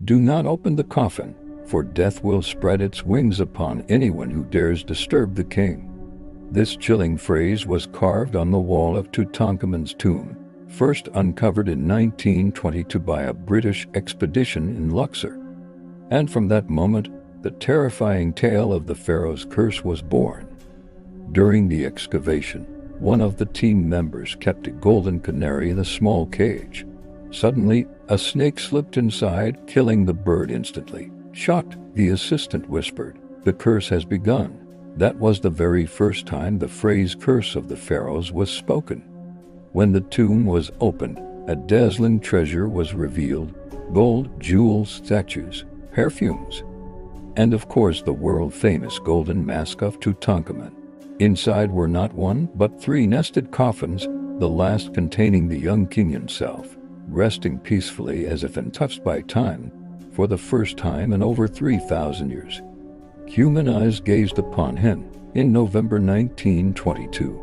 Do not open the coffin, for death will spread its wings upon anyone who dares disturb the king. This chilling phrase was carved on the wall of Tutankhamun's tomb, first uncovered in 1922 by a British expedition in Luxor. And from that moment, the terrifying tale of the Pharaoh's curse was born. During the excavation, one of the team members kept a golden canary in a small cage. Suddenly, a snake slipped inside, killing the bird instantly. Shocked, the assistant whispered, "The curse has begun." That was the very first time the phrase "curse of the Pharaohs" was spoken. When the tomb was opened, a dazzling treasure was revealed: gold, jewels, statues, perfumes, and of course the world-famous golden mask of Tutankhamun. Inside were not one, but three nested coffins, the last containing the young king himself, resting peacefully as if untouched by time, for the first time in over 3,000 years. Human eyes gazed upon him in November 1922.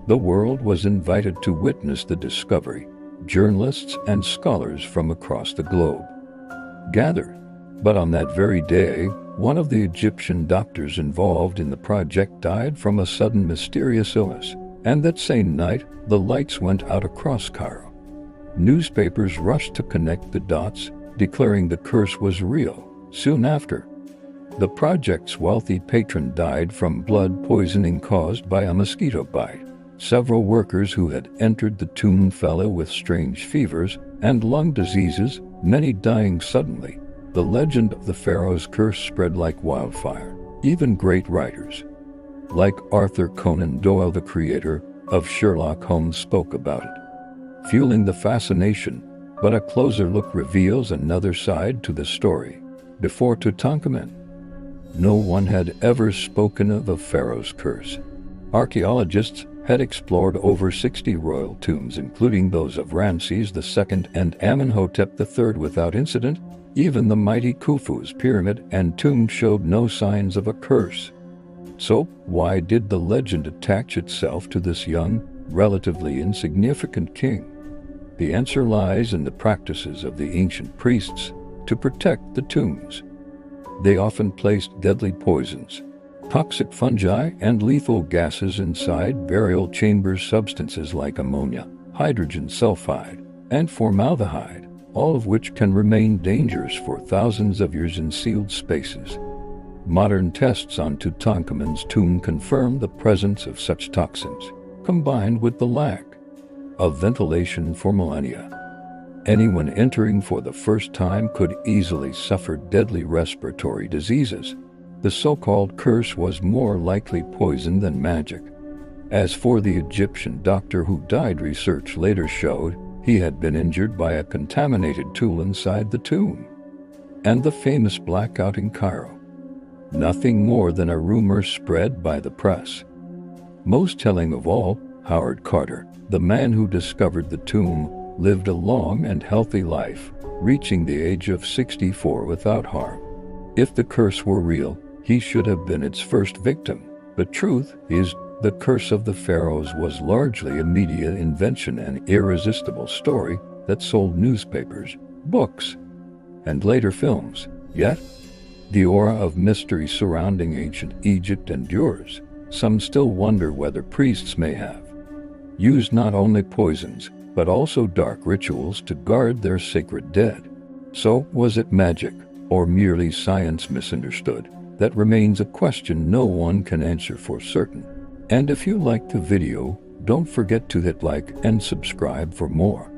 The world was invited to witness the discovery. Journalists and scholars from across the globe gathered. But on that very day, one of the Egyptian doctors involved in the project died from a sudden mysterious illness, and that same night, the lights went out across Cairo. Newspapers rushed to connect the dots, declaring the curse was real. Soon after, the project's wealthy patron died from blood poisoning caused by a mosquito bite. Several workers who had entered the tomb fell ill with strange fevers and lung diseases, many dying suddenly. The legend of the Pharaoh's curse spread like wildfire. Even great writers, like Arthur Conan Doyle, the creator of Sherlock Holmes, spoke about it, fueling the fascination. But a closer look reveals another side to the story. Before Tutankhamun, no one had ever spoken of a Pharaoh's curse. Archaeologists had explored over 60 royal tombs, including those of Ramses II and Amenhotep III, without incident. Even the mighty Khufu's pyramid and tomb showed no signs of a curse. So, why did the legend attach itself to this young, relatively insignificant king? The answer lies in the practices of the ancient priests to protect the tombs. They often placed deadly poisons, toxic fungi, and lethal gases inside burial chambers. Substances like ammonia, hydrogen sulfide, and formaldehyde, all of which can remain dangerous for thousands of years in sealed spaces. Modern tests on Tutankhamun's tomb confirm the presence of such toxins, combined with the lack of ventilation for millennia. Anyone entering for the first time could easily suffer deadly respiratory diseases. The so-called curse was more likely poison than magic. As for the Egyptian doctor who died, research later showed he had been injured by a contaminated tool inside the tomb. And the famous blackout in Cairo, nothing more than a rumor spread by the press. Most telling of all, Howard Carter, the man who discovered the tomb, lived a long and healthy life, reaching the age of 64 without harm. If the curse were real, he should have been its first victim. The truth is, the curse of the Pharaohs was largely a media invention, an irresistible story that sold newspapers, books, and later films. Yet, the aura of mystery surrounding ancient Egypt endures. Some still wonder whether priests may have used not only poisons, but also dark rituals to guard their sacred dead. So, was it magic, or merely science misunderstood? That remains a question no one can answer for certain. And if you liked the video, don't forget to hit like and subscribe for more.